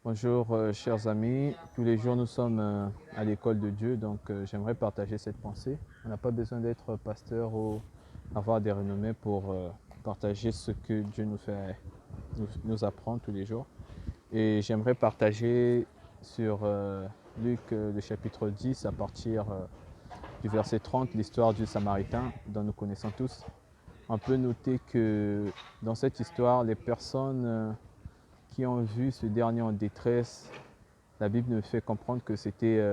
Bonjour chers amis, tous les jours nous sommes à l'école de Dieu, donc j'aimerais partager cette pensée. On n'a pas besoin d'être pasteur ou avoir des renommées pour partager ce que Dieu nous apprend tous les jours. Et j'aimerais partager sur Luc le chapitre 10 à partir du verset 30, l'histoire du Samaritain dont nous connaissons tous. On peut noter que dans cette histoire, les personnes qui ont vu ce dernier en détresse, la Bible nous fait comprendre que c'était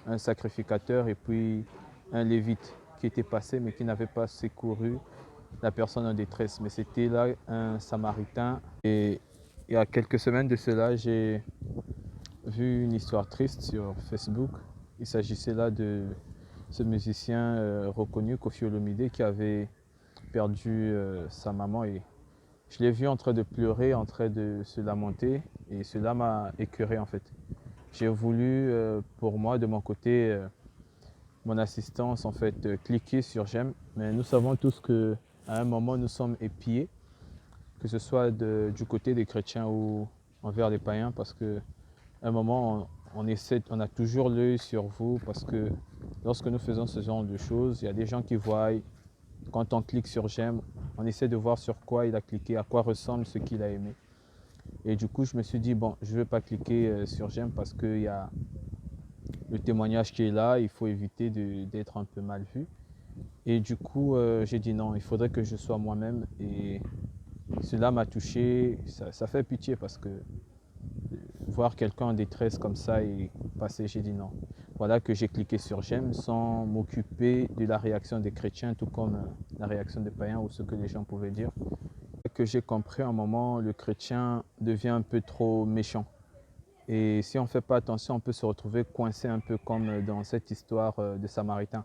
un sacrificateur et puis un lévite qui était passé mais qui n'avait pas secouru la personne en détresse. Mais c'était là un Samaritain. Et il y a quelques semaines de cela, j'ai vu une histoire triste sur Facebook. Il s'agissait là de ce musicien reconnu, Koffi Olomide, qui avait perdu sa maman et je l'ai vu en train de pleurer, en train de se lamenter et cela m'a écœuré en fait. J'ai voulu pour moi de mon côté, mon assistance en fait, cliquer sur j'aime, mais nous savons tous que à un moment nous sommes épiés, que ce soit du côté des chrétiens ou envers les païens, parce que à un moment on a toujours l'œil sur vous, parce que lorsque nous faisons ce genre de choses, il y a des gens qui voient. Quand on clique sur j'aime, on essaie de voir sur quoi il a cliqué, à quoi ressemble ce qu'il a aimé. Et du coup, je me suis dit, bon, je ne vais pas cliquer sur j'aime parce qu'il y a le témoignage qui est là, il faut éviter d'être un peu mal vu. Et du coup, j'ai dit non, il faudrait que je sois moi-même. Et cela m'a touché, ça fait pitié parce que voir quelqu'un en détresse comme ça et passer, j'ai dit non. Voilà que j'ai cliqué sur j'aime sans m'occuper de la réaction des chrétiens, tout comme la réaction des païens ou ce que les gens pouvaient dire. Que j'ai compris à un moment, le chrétien devient un peu trop méchant. Et si on ne fait pas attention, on peut se retrouver coincé un peu comme dans cette histoire de Samaritain.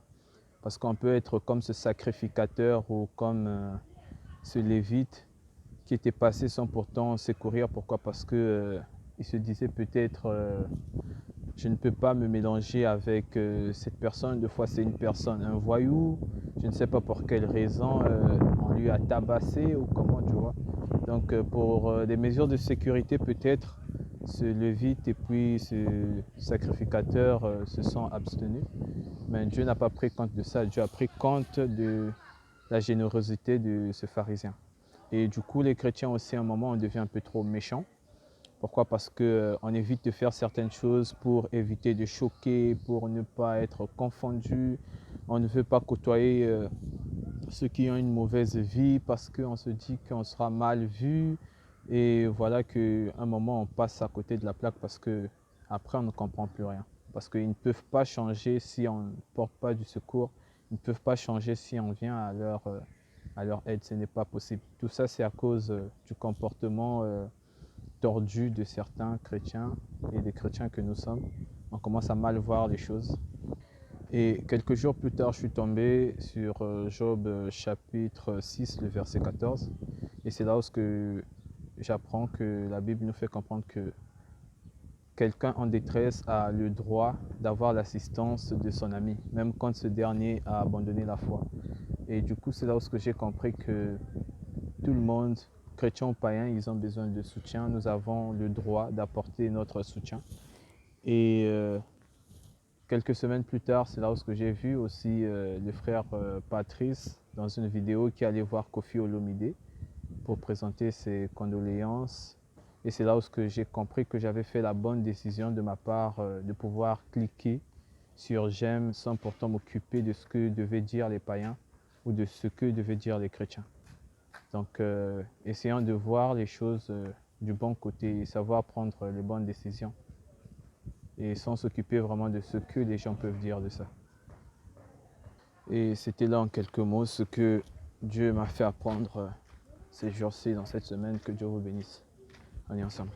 Parce qu'on peut être comme ce sacrificateur ou comme ce lévite qui était passé sans pourtant secourir. Pourquoi? Parce que il se disait peut-être je ne peux pas me mélanger avec cette personne. Deux fois c'est une personne, un voyou, je ne sais pas pour quelle raison on lui a tabassé ou comment, tu vois. Donc pour des mesures de sécurité peut-être, ce lévite et puis ce sacrificateur se sont abstenus. Mais Dieu n'a pas pris compte de ça, Dieu a pris compte de la générosité de ce pharisien. Et du coup les chrétiens aussi à un moment on devient un peu trop méchants. Pourquoi? Parce qu'on évite de faire certaines choses pour éviter de choquer, pour ne pas être confondu. On ne veut pas côtoyer ceux qui ont une mauvaise vie parce qu'on se dit qu'on sera mal vu. Et voilà qu'à un moment, on passe à côté de la plaque parce qu'après, on ne comprend plus rien. Parce qu'ils ne peuvent pas changer si on ne porte pas du secours. Ils ne peuvent pas changer si on vient à leur aide. Ce n'est pas possible. Tout ça, c'est à cause du comportement tordu de certains chrétiens et des chrétiens que nous sommes. On commence à mal voir les choses. Et quelques jours plus tard, je suis tombé sur Job chapitre 6, le verset 14. Et c'est là où j'apprends que la Bible nous fait comprendre que quelqu'un en détresse a le droit d'avoir l'assistance de son ami, même quand ce dernier a abandonné la foi. Et du coup, c'est là où j'ai compris que tout le monde, chrétien ou païen, ils ont besoin de soutien. Nous avons le droit d'apporter notre soutien. Et quelques semaines plus tard, c'est là où j'ai vu aussi le frère Patrice dans une vidéo qui allait voir Koffi Olomide pour présenter ses condoléances. Et c'est là où j'ai compris que j'avais fait la bonne décision de ma part de pouvoir cliquer sur j'aime sans pourtant m'occuper de ce que devaient dire les païens ou de ce que devaient dire les chrétiens. Donc, essayons de voir les choses du bon côté et savoir prendre les bonnes décisions et sans s'occuper vraiment de ce que les gens peuvent dire de ça. Et c'était là en quelques mots ce que Dieu m'a fait apprendre ces jours-ci, dans cette semaine. Que Dieu vous bénisse. On est ensemble.